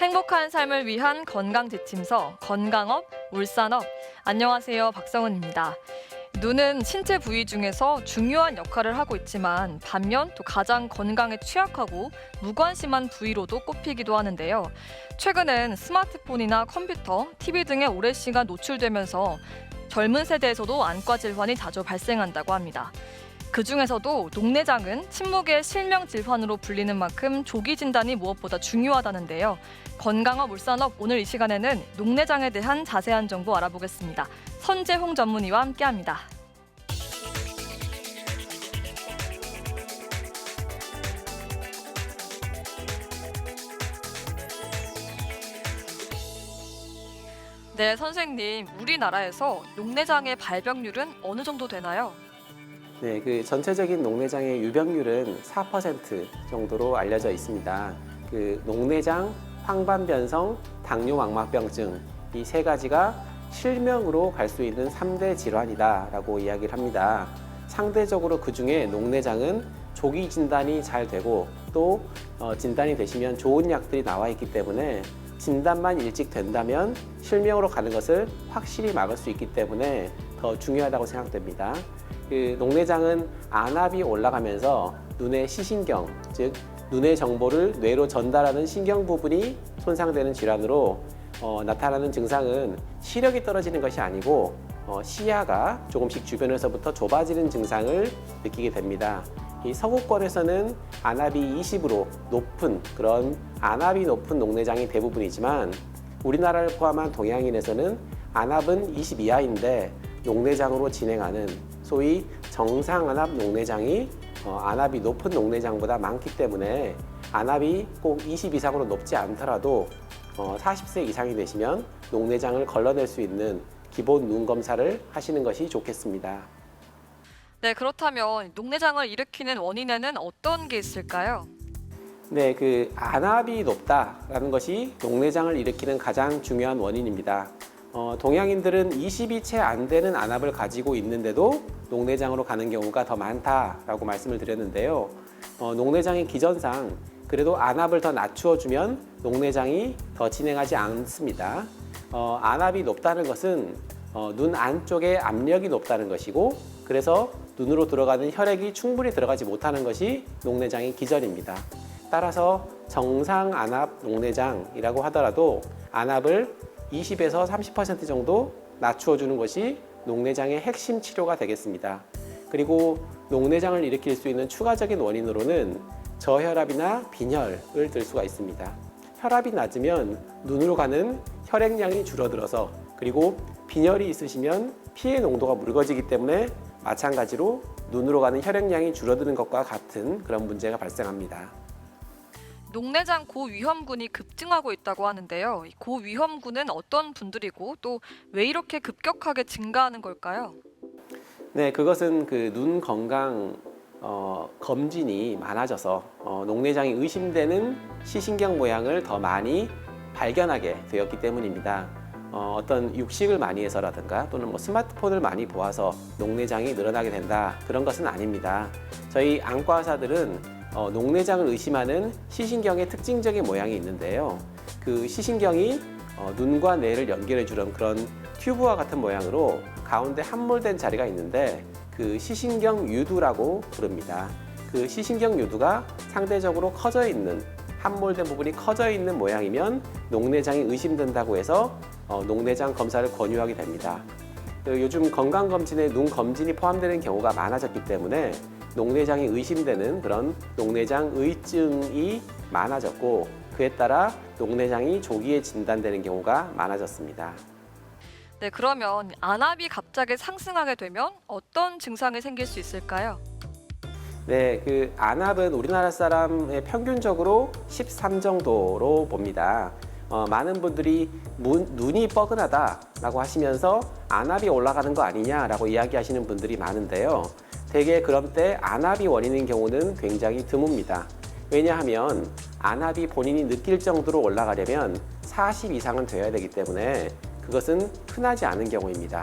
행복한 삶을 위한 건강 지침서 건강업 울산업. 안녕하세요, 박성은입니다. 눈은 신체 부위 중에서 중요한 역할을 하고 있지만 반면 또 가장 건강에 취약하고 무관심한 부위로도 꼽히기도 하는데요. 최근엔 스마트폰이나 컴퓨터, TV 등에 오랜 시간 노출되면서 젊은 세대에서도 안과 질환이 자주 발생한다고 합니다. 그중에서도 녹내장은 침묵의 실명 질환으로 불리는 만큼 조기 진단이 무엇보다 중요하다는데요. 건강업 울산업 오늘 이 시간에는 녹내장에 대한 자세한 정보 알아보겠습니다. 선재홍 전문의와 함께합니다. 네, 선생님, 우리나라에서 녹내장의 발병률은 어느 정도 되나요? 네, 그 전체적인 녹내장의 유병률은 4% 정도로 알려져 있습니다. 그 녹내장, 황반변성, 당뇨망막병증 이 세 가지가 실명으로 갈 수 있는 3대 질환이다라고 이야기를 합니다. 상대적으로 그 중에 녹내장은 조기 진단이 잘 되고 또 진단이 되시면 좋은 약들이 나와 있기 때문에 진단만 일찍 된다면 실명으로 가는 것을 확실히 막을 수 있기 때문에 더 중요하다고 생각됩니다. 그 녹내장은 안압이 올라가면서 눈의 시신경, 즉 눈의 정보를 뇌로 전달하는 신경 부분이 손상되는 질환으로 나타나는 증상은 시력이 떨어지는 것이 아니고 시야가 조금씩 주변에서부터 좁아지는 증상을 느끼게 됩니다. 이 서구권에서는 안압이 20으로 높은 그런 안압이 높은 녹내장이 대부분이지만 우리나라를 포함한 동양인에서는 안압은 20 이하인데 녹내장으로 진행하는 소위 정상 안압 녹내장이 안압이 높은 녹내장보다 많기 때문에 안압이 꼭 20 이상으로 높지 않더라도 40세 이상이 되시면 녹내장을 걸러낼 수 있는 기본 눈 검사를 하시는 것이 좋겠습니다. 네, 그렇다면 녹내장을 일으키는 원인에는 어떤 게 있을까요? 네, 그 안압이 높다라는 것이 녹내장을 일으키는 가장 중요한 원인입니다. 동양인들은 20이 채 안 되는 안압을 가지고 있는데도 녹내장으로 가는 경우가 더 많다라고 말씀을 드렸는데요. 녹내장의 기전상 그래도 안압을 더 낮추어주면 녹내장이 더 진행하지 않습니다. 안압이 높다는 것은 눈 안쪽에 압력이 높다는 것이고 그래서 눈으로 들어가는 혈액이 충분히 들어가지 못하는 것이 녹내장의 기전입니다. 따라서 정상 안압 녹내장이라고 하더라도 안압을 20에서 30% 정도 낮추어주는 것이 녹내장의 핵심 치료가 되겠습니다. 그리고 녹내장을 일으킬 수 있는 추가적인 원인으로는 저혈압이나 빈혈을 들 수가 있습니다. 혈압이 낮으면 눈으로 가는 혈액량이 줄어들어서 그리고 빈혈이 있으시면 피의 농도가 묽어지기 때문에 마찬가지로 눈으로 가는 혈액량이 줄어드는 것과 같은 그런 문제가 발생합니다. 녹내장 고위험군이 급증하고 있다고 하는데요. 이 고위험군은 어떤 분들이고 또 왜 이렇게 급격하게 증가하는 걸까요? 네, 그것은 그 눈 건강 검진이 많아져서 녹내장이 의심되는 시신경 모양을 더 많이 발견하게 되었기 때문입니다. 어떤 육식을 많이 해서라든가 또는 뭐 스마트폰을 많이 보아서 녹내장이 늘어나게 된다 그런 것은 아닙니다. 저희 안과 의사들은 녹내장을 의심하는 시신경의 특징적인 모양이 있는데요. 그 시신경이 눈과 뇌를 연결해 주는 그런 튜브와 같은 모양으로 가운데 함몰된 자리가 있는데 그 시신경 유두라고 부릅니다. 그 시신경 유두가 상대적으로 커져 있는 함몰된 부분이 커져 있는 모양이면 녹내장이 의심된다고 해서 녹내장 검사를 권유하게 됩니다. 요즘 건강검진에 눈 검진이 포함되는 경우가 많아졌기 때문에 녹내장이 의심되는 그런 녹내장 의증이 많아졌고 그에 따라 녹내장이 조기에 진단되는 경우가 많아졌습니다. 네, 그러면 안압이 갑자기 상승하게 되면 어떤 증상이 생길 수 있을까요? 네, 그 안압은 우리나라 사람의 평균적으로 13 정도로 봅니다. 많은 분들이 눈이 뻐근하다라고 하시면서 안압이 올라가는 거 아니냐라고 이야기하시는 분들이 많은데요. 대개 그런 때 안압이 원인인 경우는 굉장히 드뭅니다. 왜냐하면 안압이 본인이 느낄 정도로 올라가려면 40 이상은 돼야 되기 때문에 그것은 흔하지 않은 경우입니다.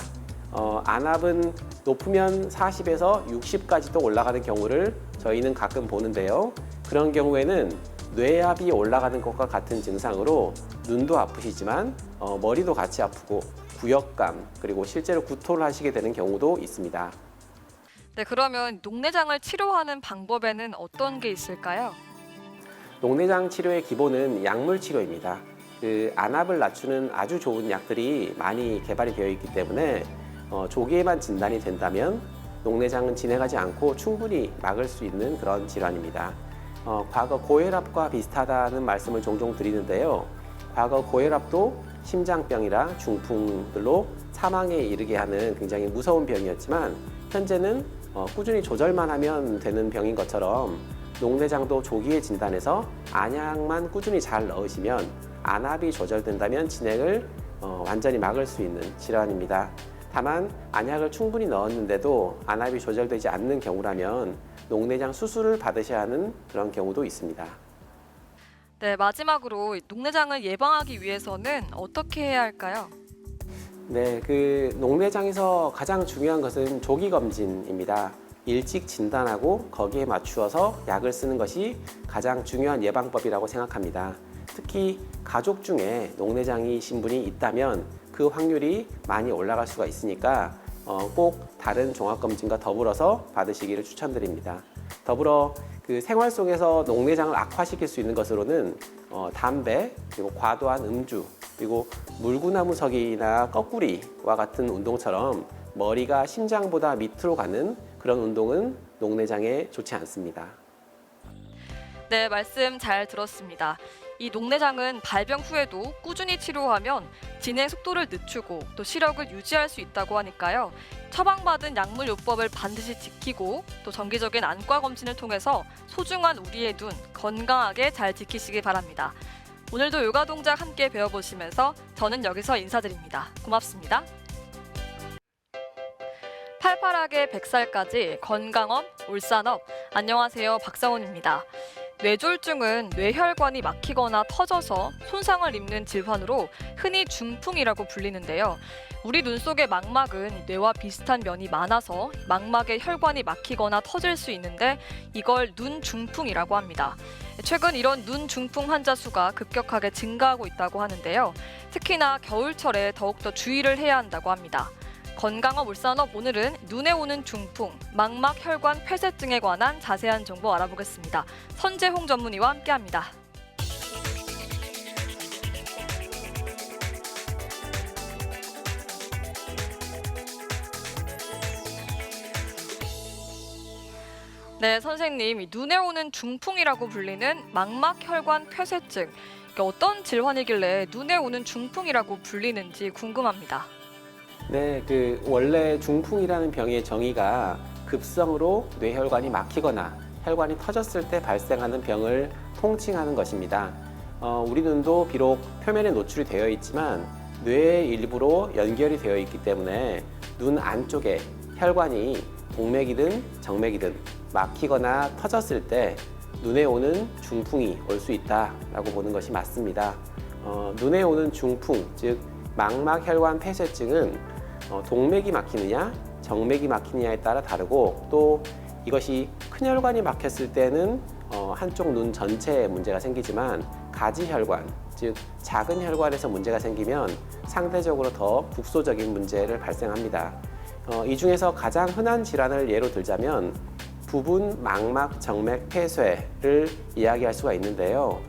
안압은 높으면 40에서 60까지도 올라가는 경우를 저희는 가끔 보는데요. 그런 경우에는 뇌압이 올라가는 것과 같은 증상으로 눈도 아프시지만 머리도 같이 아프고 구역감 그리고 실제로 구토를 하시게 되는 경우도 있습니다. 네, 그러면 녹내장을 치료하는 방법에는 어떤 게 있을까요? 녹내장 치료의 기본은 약물 치료입니다. 그 안압을 낮추는 아주 좋은 약들이 많이 개발이 되어 있기 때문에 조기에만 진단이 된다면 녹내장은 진행하지 않고 충분히 막을 수 있는 그런 질환입니다. 과거 고혈압과 비슷하다는 말씀을 종종 드리는데요. 과거 고혈압도 심장병이나 중풍들로 사망에 이르게 하는 굉장히 무서운 병이었지만 현재는 꾸준히 조절만 하면 되는 병인 것처럼 녹내장도 조기에 진단해서 안약만 꾸준히 잘 넣으시면 안압이 조절된다면 진행을 완전히 막을 수 있는 질환입니다. 다만 안약을 충분히 넣었는데도 안압이 조절되지 않는 경우라면 녹내장 수술을 받으셔야 하는 그런 경우도 있습니다. 네, 마지막으로 녹내장을 예방하기 위해서는 어떻게 해야 할까요? 네, 그 녹내장에서 가장 중요한 것은 조기 검진입니다. 일찍 진단하고 거기에 맞추어서 약을 쓰는 것이 가장 중요한 예방법이라고 생각합니다. 특히 가족 중에 녹내장이신 분이 있다면 그 확률이 많이 올라갈 수가 있으니까 꼭 다른 종합검진과 더불어서 받으시기를 추천드립니다. 더불어 그 생활 속에서 녹내장을 악화시킬 수 있는 것으로는 담배, 그리고 과도한 음주, 그리고 물구나무서기나 거꾸리와 같은 운동처럼 머리가 심장보다 밑으로 가는 그런 운동은 녹내장에 좋지 않습니다. 네, 말씀 잘 들었습니다. 이 녹내장은 발병 후에도 꾸준히 치료하면 진행 속도를 늦추고 또 시력을 유지할 수 있다고 하니까요. 처방받은 약물요법을 반드시 지키고 또 정기적인 안과 검진을 통해서 소중한 우리의 눈 건강하게 잘 지키시기 바랍니다. 오늘도 요가 동작 함께 배워보시면서 저는 여기서 인사드립니다. 고맙습니다. 팔팔하게 100살까지 건강업, 울산업. 안녕하세요, 박성훈입니다. 뇌졸중은 뇌혈관이 막히거나 터져서 손상을 입는 질환으로 흔히 중풍이라고 불리는데요. 우리 눈 속의 망막은 뇌와 비슷한 면이 많아서 망막의 혈관이 막히거나 터질 수 있는데 이걸 눈중풍이라고 합니다. 최근 이런 눈중풍 환자 수가 급격하게 증가하고 있다고 하는데요. 특히나 겨울철에 더욱더 주의를 해야 한다고 합니다. 건강업 울산업 오늘은 눈에 오는 중풍, 망막 혈관 폐쇄증에 관한 자세한 정보 알아보겠습니다. 선재홍 전문의와 함께합니다. 네, 선생님, 눈에 오는 중풍이라고 불리는 망막 혈관 폐쇄증, 어떤 질환이길래 눈에 오는 중풍이라고 불리는지 궁금합니다. 네, 그 원래 중풍이라는 병의 정의가 급성으로 뇌혈관이 막히거나 혈관이 터졌을 때 발생하는 병을 통칭하는 것입니다. 우리 눈도 비록 표면에 노출이 되어 있지만 뇌의 일부로 연결이 되어 있기 때문에 눈 안쪽에 혈관이 동맥이든 정맥이든 막히거나 터졌을 때 눈에 오는 중풍이 올 수 있다라고 보는 것이 맞습니다. 눈에 오는 중풍, 즉 망막 혈관 폐쇄증은 동맥이 막히느냐 정맥이 막히느냐에 따라 다르고 또 이것이 큰 혈관이 막혔을 때는 한쪽 눈 전체에 문제가 생기지만 가지혈관, 즉 작은 혈관에서 문제가 생기면 상대적으로 더 국소적인 문제를 발생합니다. 이 중에서 가장 흔한 질환을 예로 들자면 부분 망막 정맥 폐쇄를 이야기할 수가 있는데요.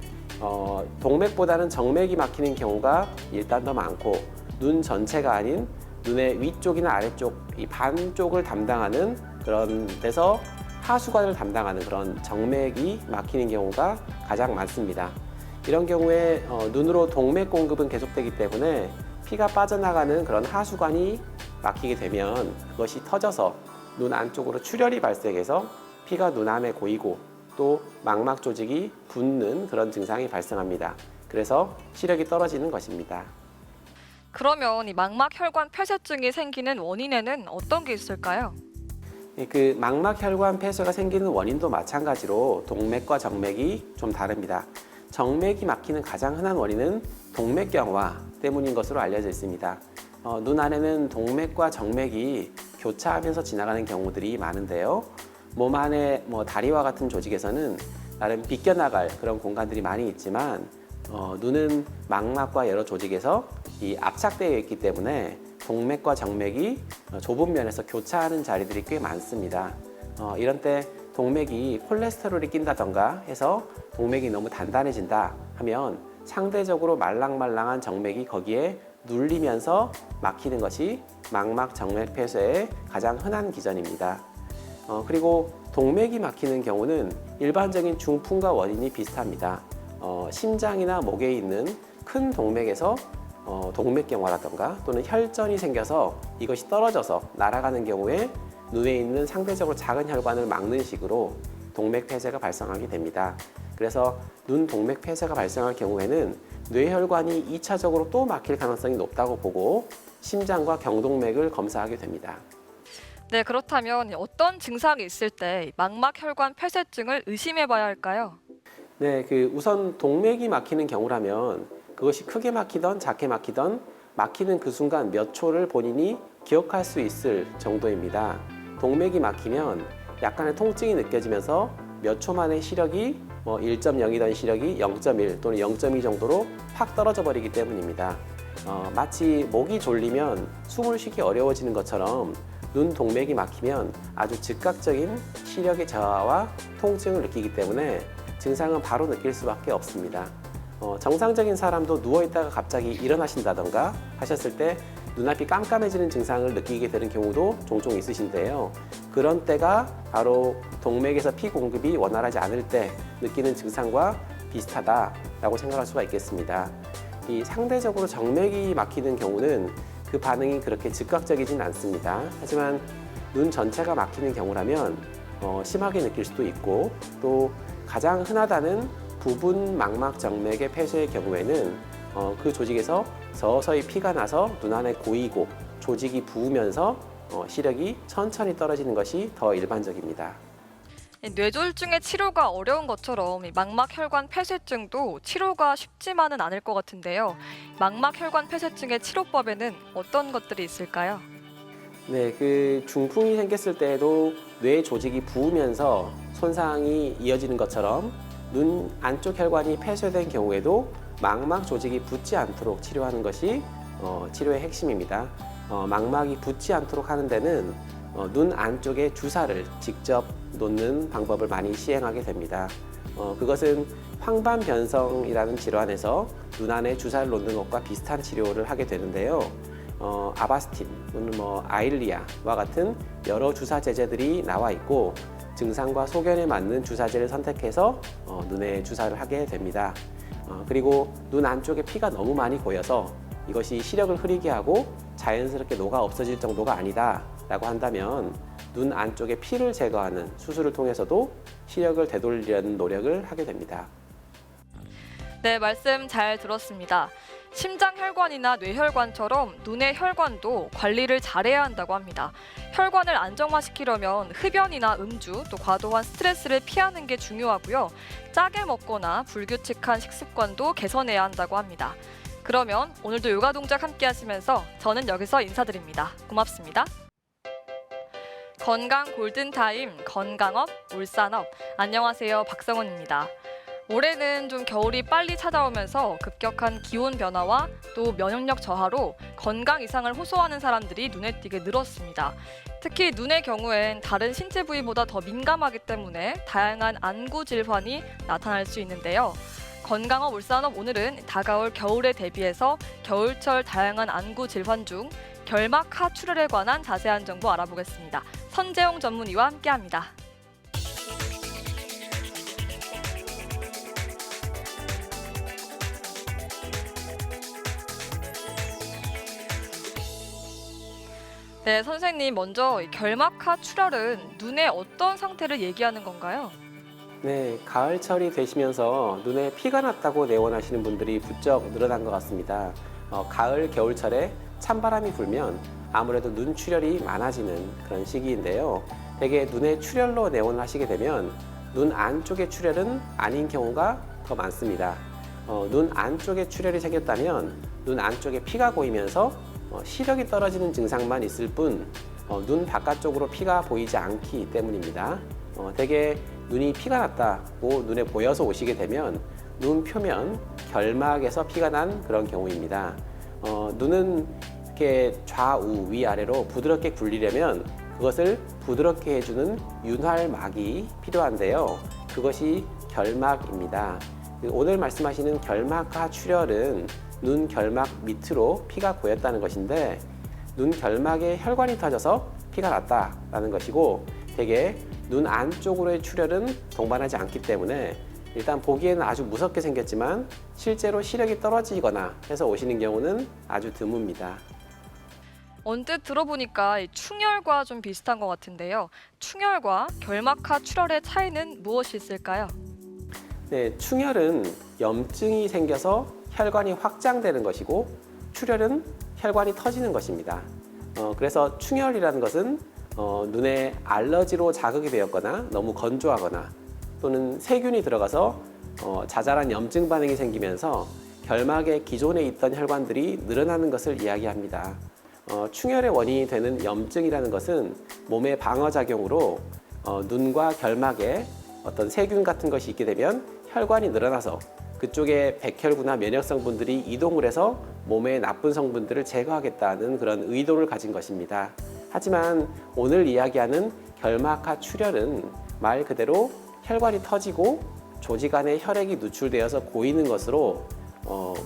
동맥보다는 정맥이 막히는 경우가 일단 더 많고 눈 전체가 아닌 눈의 위쪽이나 아래쪽 이 반쪽을 담당하는 그런 데서 하수관을 담당하는 그런 정맥이 막히는 경우가 가장 많습니다. 이런 경우에 눈으로 동맥 공급은 계속되기 때문에 피가 빠져나가는 그런 하수관이 막히게 되면 그것이 터져서 눈 안쪽으로 출혈이 발생해서 피가 눈안에 고이고 또 망막 조직이 붓는 그런 증상이 발생합니다. 그래서 시력이 떨어지는 것입니다. 그러면 이 망막 혈관 폐쇄증이 생기는 원인에는 어떤 게 있을까요? 그 망막 혈관 폐쇄가 생기는 원인도 마찬가지로 동맥과 정맥이 좀 다릅니다. 정맥이 막히는 가장 흔한 원인은 동맥경화 때문인 것으로 알려져 있습니다. 눈 안에는 동맥과 정맥이 교차하면서 지나가는 경우들이 많은데요. 몸 안의 다리와 같은 조직에서는 나름 비껴나갈 그런 공간들이 많이 있지만 눈은 망막과 여러 조직에서 이 압착되어 있기 때문에 동맥과 정맥이 좁은 면에서 교차하는 자리들이 꽤 많습니다. 이런 때 동맥이 콜레스테롤이 낀다던가 해서 동맥이 너무 단단해진다 하면 상대적으로 말랑말랑한 정맥이 거기에 눌리면서 막히는 것이 망막 정맥 폐쇄의 가장 흔한 기전입니다. 그리고 동맥이 막히는 경우는 일반적인 중풍과 원인이 비슷합니다. 심장이나 목에 있는 큰 동맥에서 동맥경화라던가 또는 혈전이 생겨서 이것이 떨어져서 날아가는 경우에 눈에 있는 상대적으로 작은 혈관을 막는 식으로 동맥 폐쇄가 발생하게 됩니다. 그래서 눈 동맥 폐쇄가 발생할 경우에는 뇌혈관이 2차적으로 또 막힐 가능성이 높다고 보고 심장과 경동맥을 검사하게 됩니다. 네, 그렇다면 어떤 증상이 있을 때 망막혈관 폐쇄증을 의심해 봐야 할까요? 네, 우선 동맥이 막히는 경우라면 그것이 크게 막히던 작게 막히던 막히는 그 순간 몇 초를 본인이 기억할 수 있을 정도입니다. 동맥이 막히면 약간의 통증이 느껴지면서 몇 초 만에 시력이 1.0이던 시력이 0.1 또는 0.2 정도로 확 떨어져 버리기 때문입니다. 마치 목이 졸리면 숨을 쉬기 어려워지는 것처럼 눈 동맥이 막히면 아주 즉각적인 시력의 저하와 통증을 느끼기 때문에 증상은 바로 느낄 수밖에 없습니다. 정상적인 사람도 누워있다가 갑자기 일어나신다던가 하셨을 때 눈앞이 깜깜해지는 증상을 느끼게 되는 경우도 종종 있으신데요. 그런 때가 바로 동맥에서 피 공급이 원활하지 않을 때 느끼는 증상과 비슷하다라고 생각할 수가 있겠습니다. 이 상대적으로 정맥이 막히는 경우는 그 반응이 그렇게 즉각적이진 않습니다. 하지만 눈 전체가 막히는 경우라면 심하게 느낄 수도 있고 또 가장 흔하다는 부분 망막 정맥의 폐쇄의 경우에는 그 조직에서 서서히 피가 나서 눈 안에 고이고 조직이 부으면서 시력이 천천히 떨어지는 것이 더 일반적입니다. 뇌졸중의 치료가 어려운 것처럼 이 망막혈관 폐쇄증도 치료가 쉽지만은 않을 것 같은데요. 망막혈관 폐쇄증의 치료법에는 어떤 것들이 있을까요? 네, 중풍이 생겼을 때에도 뇌 조직이 부으면서 손상이 이어지는 것처럼 눈 안쪽 혈관이 폐쇄된 경우에도 망막 조직이 붓지 않도록 치료하는 것이 치료의 핵심입니다. 망막이 붓지 않도록 하는 데는 눈 안쪽에 주사를 직접 놓는 방법을 많이 시행하게 됩니다. 그것은 황반변성이라는 질환에서 눈 안에 주사를 놓는 것과 비슷한 치료를 하게 되는데요. 아바스틴 또는 아일리아와 같은 여러 주사 제제들이 나와 있고 증상과 소견에 맞는 주사제를 선택해서 눈에 주사를 하게 됩니다. 그리고 눈 안쪽에 피가 너무 많이 고여서 이것이 시력을 흐리게 하고 자연스럽게 녹아 없어질 정도가 아니다 라고 한다면 눈 안쪽에 피를 제거하는 수술을 통해서도 시력을 되돌리려는 노력을 하게 됩니다. 네, 말씀 잘 들었습니다. 심장혈관이나 뇌혈관처럼 눈의 혈관도 관리를 잘해야 한다고 합니다. 혈관을 안정화시키려면 흡연이나 음주, 또 과도한 스트레스를 피하는 게 중요하고요. 짜게 먹거나 불규칙한 식습관도 개선해야 한다고 합니다. 그러면 오늘도 요가 동작 함께 하시면서 저는 여기서 인사드립니다. 고맙습니다. 건강 골든타임, 건강업, 울산업. 안녕하세요, 박성원입니다. 올해는 좀 겨울이 빨리 찾아오면서 급격한 기온 변화와 또 면역력 저하로 건강 이상을 호소하는 사람들이 눈에 띄게 늘었습니다. 특히 눈의 경우엔 다른 신체 부위보다 더 민감하기 때문에 다양한 안구 질환이 나타날 수 있는데요. 건강업 울산업 오늘은 다가올 겨울에 대비해서 겨울철 다양한 안구 질환 중 결막 하출혈에 관한 자세한 정보 알아보겠습니다. 선재용 전문의와 함께합니다. 네, 선생님 먼저 결막하 출혈은 눈의 어떤 상태를 얘기하는 건가요? 네, 가을철이 되시면서 눈에 피가 났다고 내원하시는 분들이 부쩍 늘어난 것 같습니다. 가을, 겨울철에 찬바람이 불면 아무래도 눈 출혈이 많아지는 그런 시기인데요. 대개 눈에 출혈로 내원하시게 되면 눈 안쪽의 출혈은 아닌 경우가 더 많습니다. 눈 안쪽에 출혈이 생겼다면 눈 안쪽에 피가 고이면서 시력이 떨어지는 증상만 있을 뿐 눈 바깥쪽으로 피가 보이지 않기 때문입니다. 대개 눈이 피가 났다고 눈에 보여서 오시게 되면 눈 표면 결막에서 피가 난 그런 경우입니다. 눈은 이렇게 좌우 위아래로 부드럽게 굴리려면 그것을 부드럽게 해주는 윤활막이 필요한데요. 그것이 결막입니다. 오늘 말씀하시는 결막하 출혈은 눈 결막 밑으로 피가 고였다는 것인데 눈 결막에 혈관이 터져서 피가 났다라는 것이고 대개 눈 안쪽으로의 출혈은 동반하지 않기 때문에 일단 보기에는 아주 무섭게 생겼지만 실제로 시력이 떨어지거나 해서 오시는 경우는 아주 드뭅니다. 언뜻 들어보니까 이 충혈과 좀 비슷한 것 같은데요. 충혈과 결막하 출혈의 차이는 무엇이 있을까요? 네, 충혈은 염증이 생겨서 혈관이 확장되는 것이고 출혈은 혈관이 터지는 것입니다. 그래서 충혈이라는 것은 눈에 알러지로 자극이 되었거나 너무 건조하거나 또는 세균이 들어가서 자잘한 염증 반응이 생기면서 결막에 기존에 있던 혈관들이 늘어나는 것을 이야기합니다. 충혈의 원인이 되는 염증이라는 것은 몸의 방어작용으로 눈과 결막에 어떤 세균 같은 것이 있게 되면 혈관이 늘어나서 그쪽에 백혈구나 면역 성분들이 이동을 해서 몸의 나쁜 성분들을 제거하겠다는 그런 의도를 가진 것입니다. 하지만 오늘 이야기하는 결막하 출혈은 말 그대로 혈관이 터지고 조직 안에 혈액이 누출되어서 고이는 것으로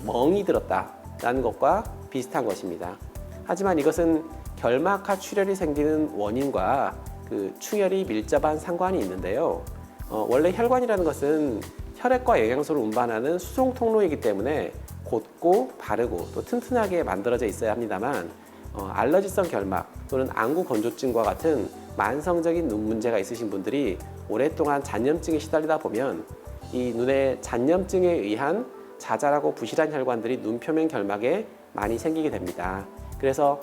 멍이 들었다라는 것과 비슷한 것입니다. 하지만 이것은 결막하 출혈이 생기는 원인과 그 충혈이 밀접한 상관이 있는데요. 원래 혈관이라는 것은 혈액과 영양소를 운반하는 수송 통로이기 때문에 곧고 바르고 또 튼튼하게 만들어져 있어야 합니다만 알러지성 결막 또는 안구 건조증과 같은 만성적인 눈 문제가 있으신 분들이 오랫동안 잔염증에 시달리다 보면 이 눈의 잔염증에 의한 자잘하고 부실한 혈관들이 눈 표면 결막에 많이 생기게 됩니다. 그래서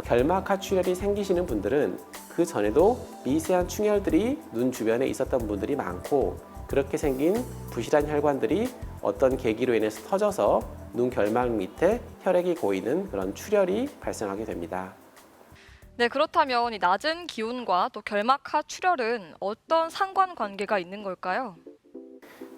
결막하 출혈이 생기시는 분들은 그 전에도 미세한 충혈들이 눈 주변에 있었던 분들이 많고 그렇게 생긴 부실한 혈관들이 어떤 계기로 인해서 터져서 눈 결막 밑에 혈액이 고이는 그런 출혈이 발생하게 됩니다. 네, 그렇다면 이 낮은 기온과 또 결막하 출혈은 어떤 상관관계가 있는 걸까요?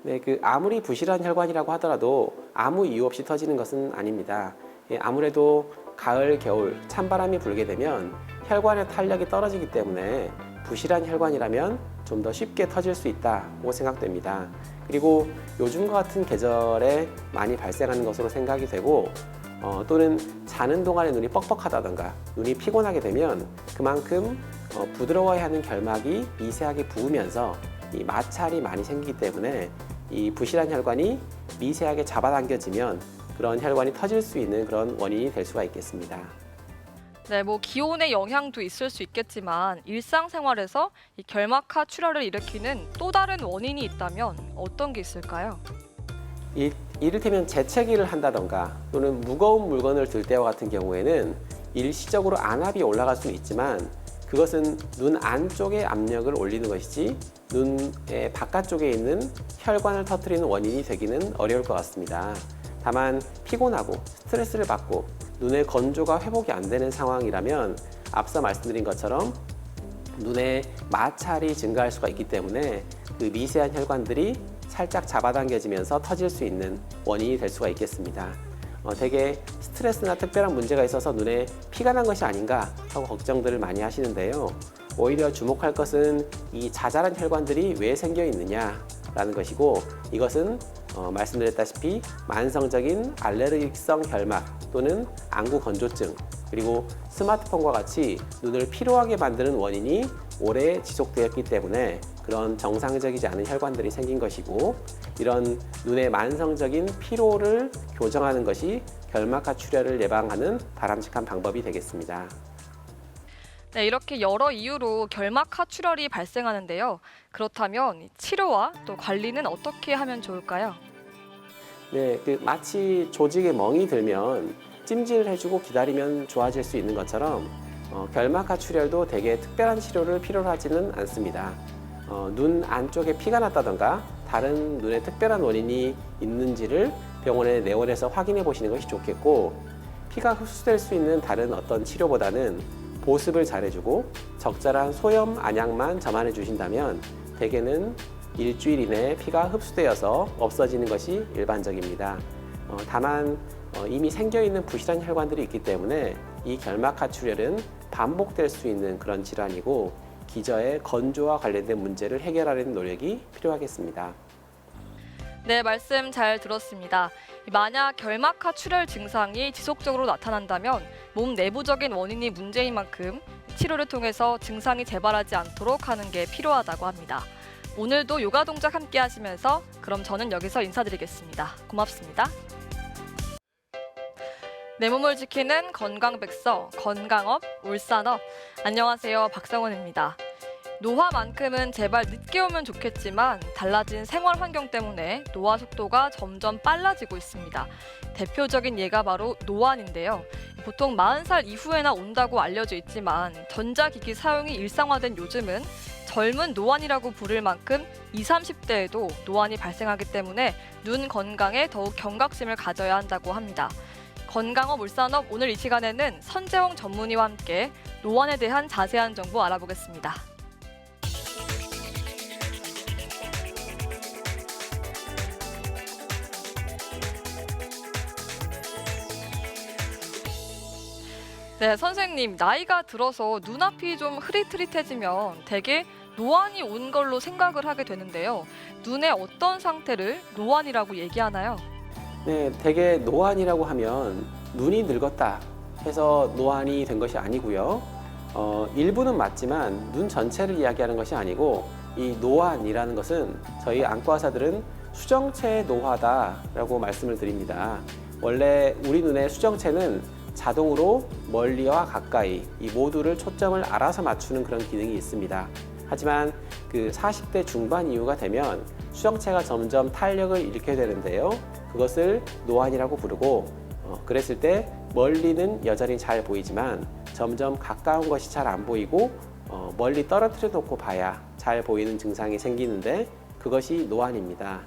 네, 아무리 부실한 혈관이라고 하더라도 아무 이유 없이 터지는 것은 아닙니다. 아무래도 가을, 겨울 찬바람이 불게 되면 혈관의 탄력이 떨어지기 때문에 부실한 혈관이라면 좀 더 쉽게 터질 수 있다고 생각됩니다. 그리고 요즘과 같은 계절에 많이 발생하는 것으로 생각이 되고 또는 자는 동안에 눈이 뻑뻑하다던가 눈이 피곤하게 되면 그만큼 부드러워야 하는 결막이 미세하게 부으면서 이 마찰이 많이 생기기 때문에 이 부실한 혈관이 미세하게 잡아당겨지면 그런 혈관이 터질 수 있는 그런 원인이 될 수가 있겠습니다. 네, 기온의 영향도 있을 수 있겠지만 일상생활에서 이 결막하 출혈을 일으키는 또 다른 원인이 있다면 어떤 게 있을까요? 이를테면 재채기를 한다던가 또는 무거운 물건을 들 때와 같은 경우에는 일시적으로 안압이 올라갈 수는 있지만 그것은 눈 안쪽에 압력을 올리는 것이지 눈의 바깥쪽에 있는 혈관을 터뜨리는 원인이 되기는 어려울 것 같습니다. 다만 피곤하고 스트레스를 받고 눈의 건조가 회복이 안 되는 상황이라면 앞서 말씀드린 것처럼 눈의 마찰이 증가할 수가 있기 때문에 그 미세한 혈관들이 살짝 잡아당겨지면서 터질 수 있는 원인이 될 수가 있겠습니다. 대개 스트레스나 특별한 문제가 있어서 눈에 피가 난 것이 아닌가 하고 걱정들을 많이 하시는데요. 오히려 주목할 것은 이 자잘한 혈관들이 왜 생겨 있느냐라는 것이고 이것은 말씀드렸다시피 만성적인 알레르기성 결막 또는 안구 건조증 그리고 스마트폰과 같이 눈을 피로하게 만드는 원인이 오래 지속되었기 때문에 그런 정상적이지 않은 혈관들이 생긴 것이고 이런 눈의 만성적인 피로를 교정하는 것이 결막하 출혈을 예방하는 바람직한 방법이 되겠습니다. 네, 이렇게 여러 이유로 결막하 출혈이 발생하는데요. 그렇다면 치료와 또 관리는 어떻게 하면 좋을까요? 네, 마치 조직에 멍이 들면 찜질해주고 기다리면 좋아질 수 있는 것처럼 결막하 출혈도 대개 특별한 치료를 필요로 하지는 않습니다. 눈 안쪽에 피가 났다던가 다른 눈에 특별한 원인이 있는지를 병원에 내원해서 확인해 보시는 것이 좋겠고 피가 흡수될 수 있는 다른 어떤 치료보다는 보습을 잘해주고 적절한 소염 안약만 점안해 주신다면 대개는 일주일 이내에 피가 흡수되어서 없어지는 것이 일반적입니다. 다만 이미 생겨있는 부실한 혈관들이 있기 때문에 이 결막하출혈은 반복될 수 있는 그런 질환이고 기저의 건조와 관련된 문제를 해결하려는 노력이 필요하겠습니다. 네, 말씀 잘 들었습니다. 만약 결막하 출혈 증상이 지속적으로 나타난다면 몸 내부적인 원인이 문제인 만큼 치료를 통해서 증상이 재발하지 않도록 하는 게 필요하다고 합니다. 오늘도 요가 동작 함께 하시면서 그럼 저는 여기서 인사드리겠습니다. 고맙습니다. 내 몸을 지키는 건강백서, 건강업, 울산업. 안녕하세요, 박성은입니다. 노화만큼은 제발 늦게 오면 좋겠지만 달라진 생활 환경 때문에 노화 속도가 점점 빨라지고 있습니다. 대표적인 예가 바로 노안인데요. 보통 40살 이후에나 온다고 알려져 있지만 전자기기 사용이 일상화된 요즘은 젊은 노안이라고 부를 만큼 20, 30대에도 노안이 발생하기 때문에 눈 건강에 더욱 경각심을 가져야 한다고 합니다. 건강업 울산업 오늘 이 시간에는 선재홍 전문의와 함께 노안에 대한 자세한 정보 알아보겠습니다. 네, 선생님, 나이가 들어서 눈앞이 좀 흐릿흐릿해지면 대개 노안이 온 걸로 생각을 하게 되는데요. 눈의 어떤 상태를 노안이라고 얘기하나요? 네, 대개 노안이라고 하면 눈이 늙었다 해서 노안이 된 것이 아니고요. 일부는 맞지만 눈 전체를 이야기하는 것이 아니고 이 노안이라는 것은 저희 안과 의사들은 수정체의 노화다라고 말씀을 드립니다. 원래 우리 눈의 수정체는 자동으로 멀리와 가까이 이 모두를 초점을 알아서 맞추는 그런 기능이 있습니다. 하지만 그 40대 중반 이후가 되면 수정체가 점점 탄력을 잃게 되는데요. 그것을 노안이라고 부르고 그랬을 때 멀리는 여전히 잘 보이지만 점점 가까운 것이 잘 안 보이고 멀리 떨어뜨려 놓고 봐야 잘 보이는 증상이 생기는데 그것이 노안입니다.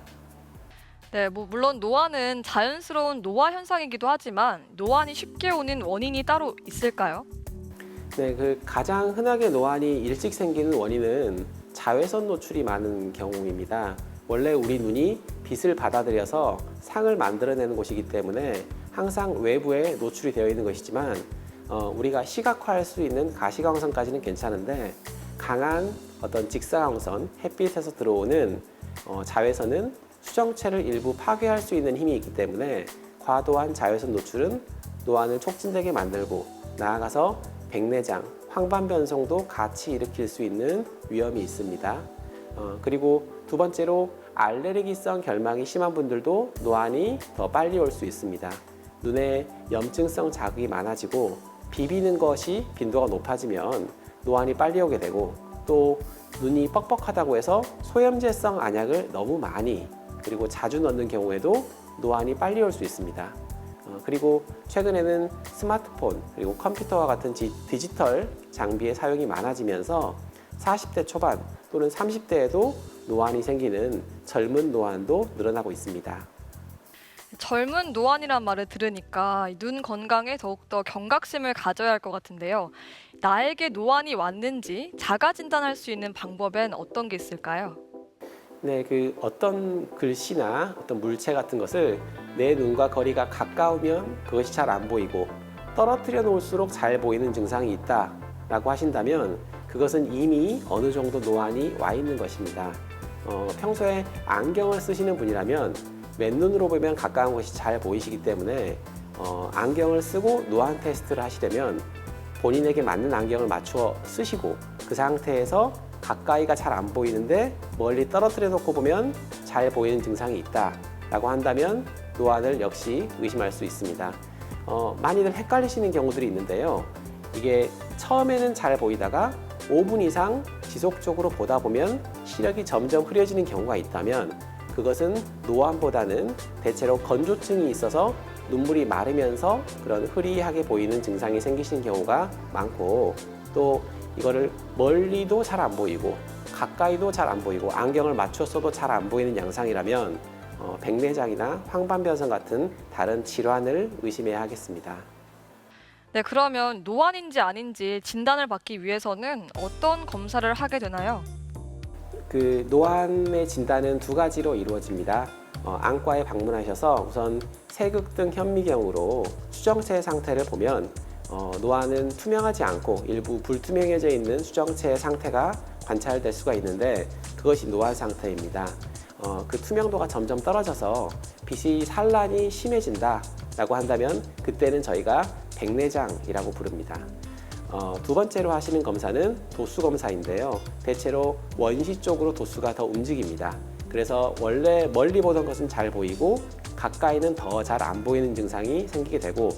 네, 물론 노안은 자연스러운 노화 현상이기도 하지만 노안이 쉽게 오는 원인이 따로 있을까요? 네, 그 가장 흔하게 노안이 일찍 생기는 원인은 자외선 노출이 많은 경우입니다. 원래 우리 눈이 빛을 받아들여서 상을 만들어내는 곳이기 때문에 항상 외부에 노출이 되어 있는 것이지만 우리가 시각화할 수 있는 가시광선까지는 괜찮은데 강한 어떤 직사광선, 햇빛에서 들어오는 자외선은 수정체를 일부 파괴할 수 있는 힘이 있기 때문에 과도한 자외선 노출은 노안을 촉진되게 만들고 나아가서 백내장, 황반변성도 같이 일으킬 수 있는 위험이 있습니다. 그리고 두 번째로 알레르기성 결막이 심한 분들도 노안이 더 빨리 올 수 있습니다. 눈에 염증성 자극이 많아지고 비비는 것이 빈도가 높아지면 노안이 빨리 오게 되고 또 눈이 뻑뻑하다고 해서 소염제성 안약을 너무 많이 그리고 자주 넣는 경우에도 노안이 빨리 올 수 있습니다. 그리고 최근에는 스마트폰 그리고 컴퓨터와 같은 디지털 장비의 사용이 많아지면서 40대 초반 또는 30대에도 노안이 생기는 젊은 노안도 늘어나고 있습니다. 젊은 노안이란 말을 들으니까 눈 건강에 더욱더 경각심을 가져야 할 것 같은데요. 나에게 노안이 왔는지 자가 진단할 수 있는 방법엔 어떤 게 있을까요? 네, 그 어떤 글씨나 어떤 물체 같은 것을 내 눈과 거리가 가까우면 그것이 잘 안 보이고 떨어뜨려 놓을수록 잘 보이는 증상이 있다라고 하신다면 그것은 이미 어느 정도 노안이 와 있는 것입니다. 평소에 안경을 쓰시는 분이라면 맨눈으로 보면 가까운 것이 잘 보이시기 때문에 안경을 쓰고 노안 테스트를 하시려면 본인에게 맞는 안경을 맞추어 쓰시고 그 상태에서 가까이가 잘 안 보이는데 멀리 떨어뜨려 놓고 보면 잘 보이는 증상이 있다라고 한다면 노안을 역시 의심할 수 있습니다. 많이들 헷갈리시는 경우들이 있는데요. 이게 처음에는 잘 보이다가 5분 이상 지속적으로 보다 보면 시력이 점점 흐려지는 경우가 있다면 그것은 노안보다는 대체로 건조증이 있어서 눈물이 마르면서 그런 흐리하게 보이는 증상이 생기시는 경우가 많고 또 이거를 멀리도 잘 안 보이고 가까이도 잘 안 보이고 안경을 맞췄어도 잘 안 보이는 양상이라면 백내장이나 황반변성 같은 다른 질환을 의심해야 하겠습니다. 네, 그러면 노안인지 아닌지 진단을 받기 위해서는 어떤 검사를 하게 되나요? 그 노안의 진단은 두 가지로 이루어집니다. 안과에 방문하셔서 우선 세극등 현미경으로 수정체 상태를 보면 노안은 투명하지 않고 일부 불투명해져 있는 수정체의 상태가 관찰될 수가 있는데 그것이 노안 상태입니다. 그 투명도가 점점 떨어져서 빛이 산란이 심해진다 라고 한다면 그때는 저희가 백내장이라고 부릅니다. 두 번째로 하시는 검사는 도수 검사인데요. 대체로 원시 쪽으로 도수가 더 움직입니다. 그래서 원래 멀리 보던 것은 잘 보이고 가까이는 더 잘 안 보이는 증상이 생기게 되고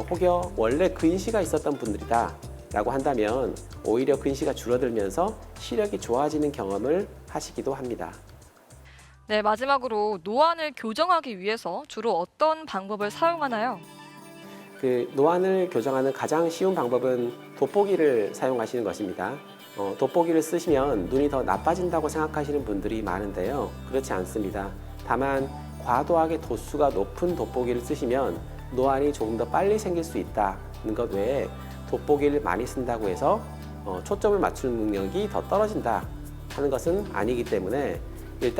혹여 원래 근시가 있었던 분들이다 라고 한다면 오히려 근시가 줄어들면서 시력이 좋아지는 경험을 하시기도 합니다. 네, 마지막으로 노안을 교정하기 위해서 주로 어떤 방법을 사용하나요? 그 노안을 교정하는 가장 쉬운 방법은 돋보기를 사용하시는 것입니다. 돋보기를 쓰시면 눈이 더 나빠진다고 생각하시는 분들이 많은데요. 그렇지 않습니다. 다만 과도하게 도수가 높은 돋보기를 쓰시면 노안이 조금 더 빨리 생길 수 있다는 것 외에 돋보기를 많이 쓴다고 해서 초점을 맞추는 능력이 더 떨어진다 하는 것은 아니기 때문에